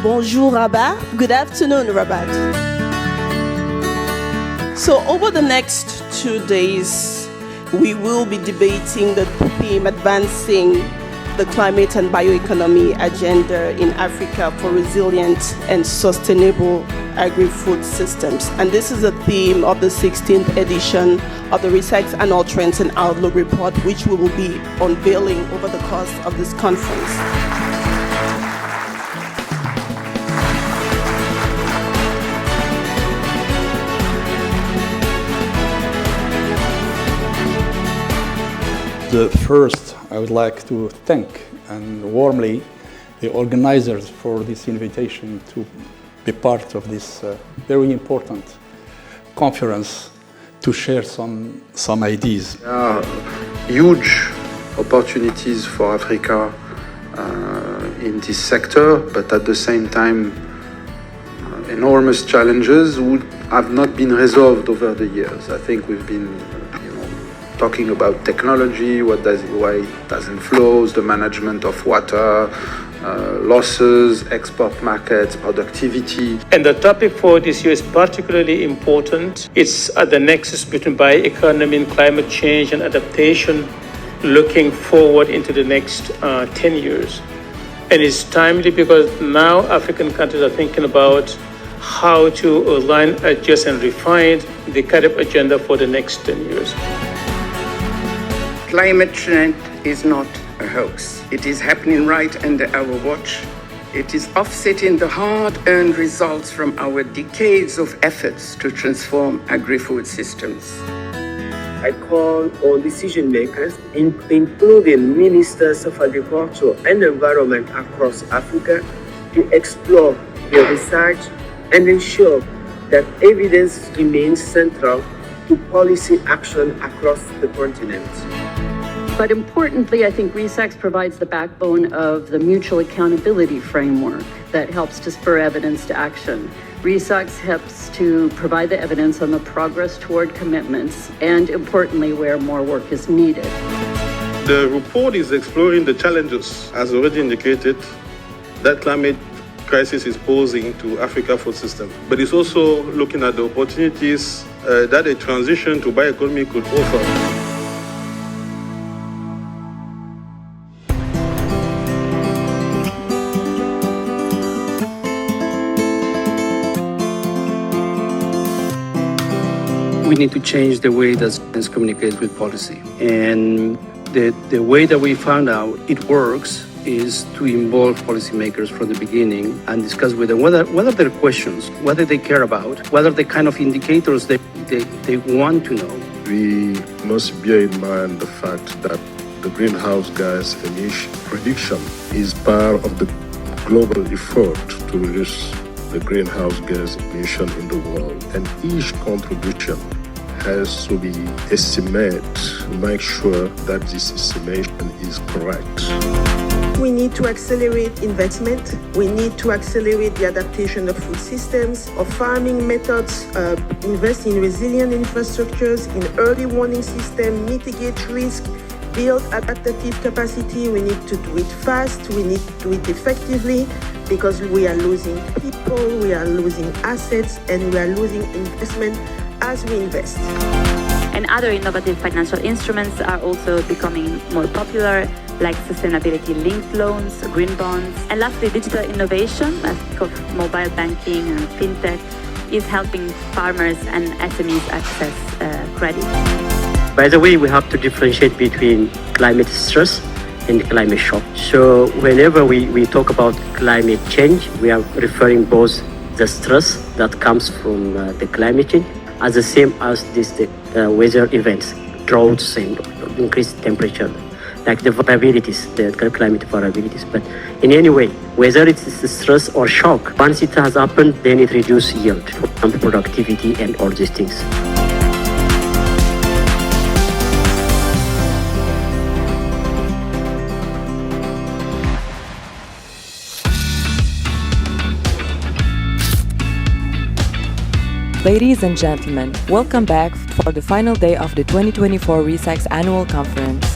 Bonjour, Rabat. Good afternoon, Rabat. So over the next 2 days, we will be debating the theme advancing the climate and bioeconomy agenda in Africa for resilient and sustainable agri-food systems. And this is the theme of the 16th edition of the ReSAKSS Annual Trends and Outlook Report, which we will be unveiling over the course of this conference. First, I would like to thank and warmly the organizers for this invitation to be part of this very important conference to share some ideas. There are huge opportunities for Africa in this sector, but at the same time, enormous challenges would have not been resolved over the years. I think we've been talking about technology, why it doesn't flow, the management of water, losses, export markets, productivity. And the topic for this year is particularly important. It's at the nexus between bioeconomy and climate change and adaptation, looking forward into the next 10 years. And it's timely because now African countries are thinking about how to align, adjust, and refine the kind of agenda for the next 10 years. Climate change is not a hoax. It is happening right under our watch. It is offsetting the hard-earned results from our decades of efforts to transform agri-food systems. I call on decision makers, including ministers of agriculture and environment across Africa, to explore their research and ensure that evidence remains central to policy action across the continent. But importantly, I think ReSAKSS provides the backbone of the mutual accountability framework that helps to spur evidence to action. ReSAKSS helps to provide the evidence on the progress toward commitments and, importantly, where more work is needed. The report is exploring the challenges, as already indicated, that climate crisis is posing to Africa food system. But it's also looking at the opportunities that a transition to bioeconomy could offer. We need to change the way that science communicates with policy. And the way that we found out it works is to involve policymakers from the beginning and discuss with them what are their questions, what do they care about, what are the kind of indicators they want to know. We must bear in mind the fact that the greenhouse gas emission prediction is part of the global effort to reduce the greenhouse gas emission in the world, and each contribution has to be estimated to make sure that this estimation is correct. We need to accelerate investment. We need to accelerate the adaptation of food systems, of farming methods, invest in resilient infrastructures, in early warning systems, mitigate risk, build adaptive capacity. We need to do it fast. We need to do it effectively because we are losing people, we are losing assets, and we are losing investment as we invest. And other innovative financial instruments are also becoming more popular, like sustainability-linked loans, green bonds. And lastly, digital innovation, like of mobile banking and fintech, is helping farmers and SMEs access credit. By the way, we have to differentiate between climate stress and climate shock. So whenever we talk about climate change, we are referring both the stress that comes from the climate change as the same as the weather events, droughts and increased temperature, like the variabilities, the climate variabilities. But in any way, whether it's stress or shock, once it has happened, then it reduces yield, productivity and all these things. Ladies and gentlemen, welcome back for the final day of the 2024 ReSAKSS Annual Conference.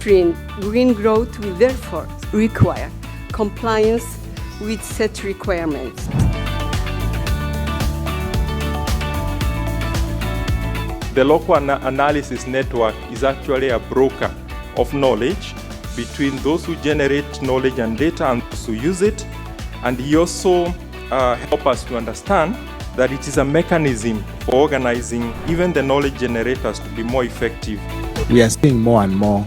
fostering green growth will therefore require compliance with set requirements. The local analysis network is actually a broker of knowledge between those who generate knowledge and data and those who use it. And he also helps us to understand that it is a mechanism for organizing even the knowledge generators to be more effective. We are seeing more and more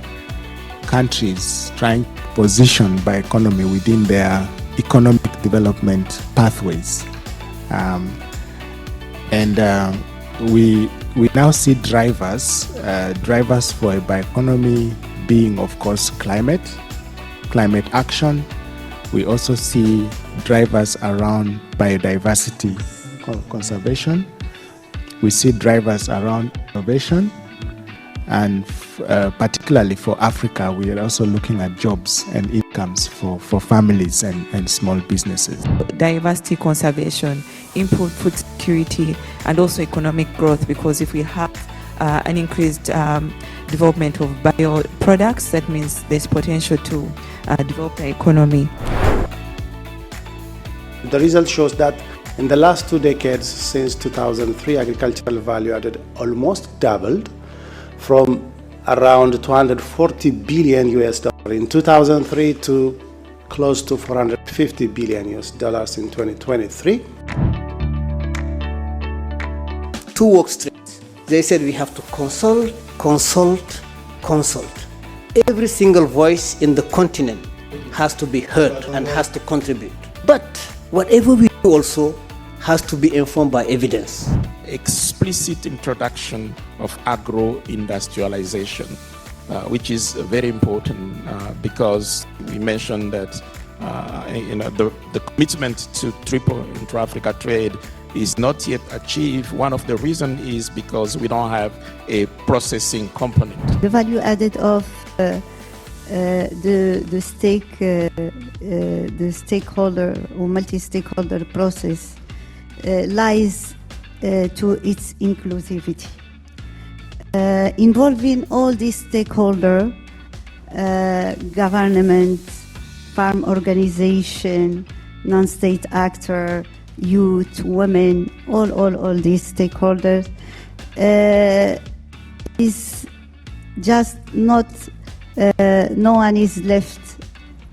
countries trying to position bioeconomy within their economic development pathways. We now see drivers for a bioeconomy being, of course, climate action. We also see drivers around biodiversity conservation. We see drivers around innovation. And particularly for Africa, we are also looking at jobs and incomes for families and small businesses. Diversity conservation, improved food security, and also economic growth, because if we have an increased development of bio products, that means there's potential to develop the economy. The result shows that in the last 2 decades, since 2003, agricultural value added almost doubled from around 240 billion US dollars in 2003 to close to 450 billion US dollars in 2023. 2 work streams. They said we have to consult. Every single voice in the continent has to be heard and has to contribute. But whatever we do also has to be informed by evidence. Explicit introduction of agro-industrialization, which is very important because we mentioned that the commitment to triple intra-Africa trade is not yet achieved. One of the reasons is because we don't have a processing component. The value added of the stakeholder or multi-stakeholder process lies to its inclusivity. Involving all these stakeholders, government, farm organization, non-state actor, youth, women, all these stakeholders is just not, no one is left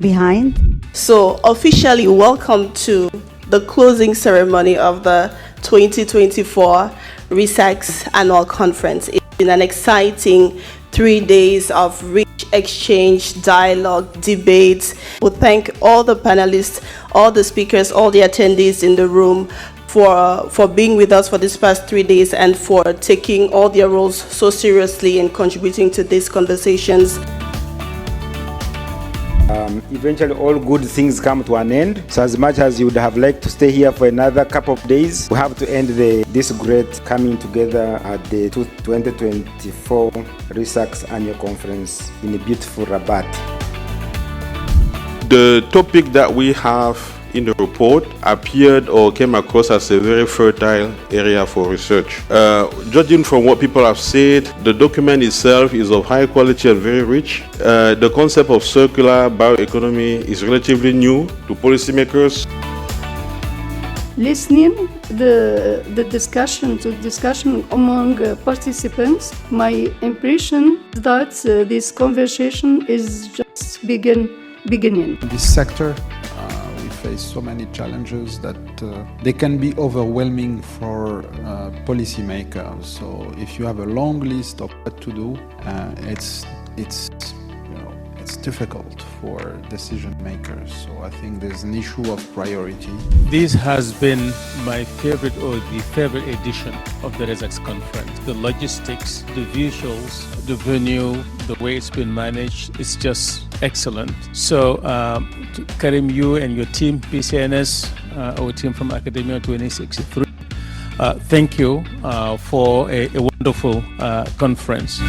behind. So officially welcome to the closing ceremony of the 2024 ReSAKSS Annual Conference. It's been an exciting 3 days of rich exchange, dialogue, debates. We thank all the panelists, all the speakers, all the attendees in the room for being with us for these past 3 days and for taking all their roles so seriously and contributing to these conversations. Eventually all good things come to an end. So as much as you would have liked to stay here for another couple of days, we have to end this great coming together at the 2024 ReSAKSS Annual Conference in a beautiful Rabat. The topic that we have in the report appeared or came across as a very fertile area for research. Judging from what people have said, the document itself is of high quality and very rich. The concept of circular bioeconomy is relatively new to policymakers. Listening the discussion among participants, my impression is that this conversation is just beginning. In this sector, we face so many challenges that they can be overwhelming for policymakers. So if you have a long list of what to do, it's difficult for decision makers. So I think there's an issue of priority. This has been my favorite or the favorite edition of the ReSAKSS conference. The logistics, the visuals, the venue, the way it's been managed, it's just excellent. So Karim, you and your team, PCNS, our team from Academia 2063, thank you for a wonderful conference.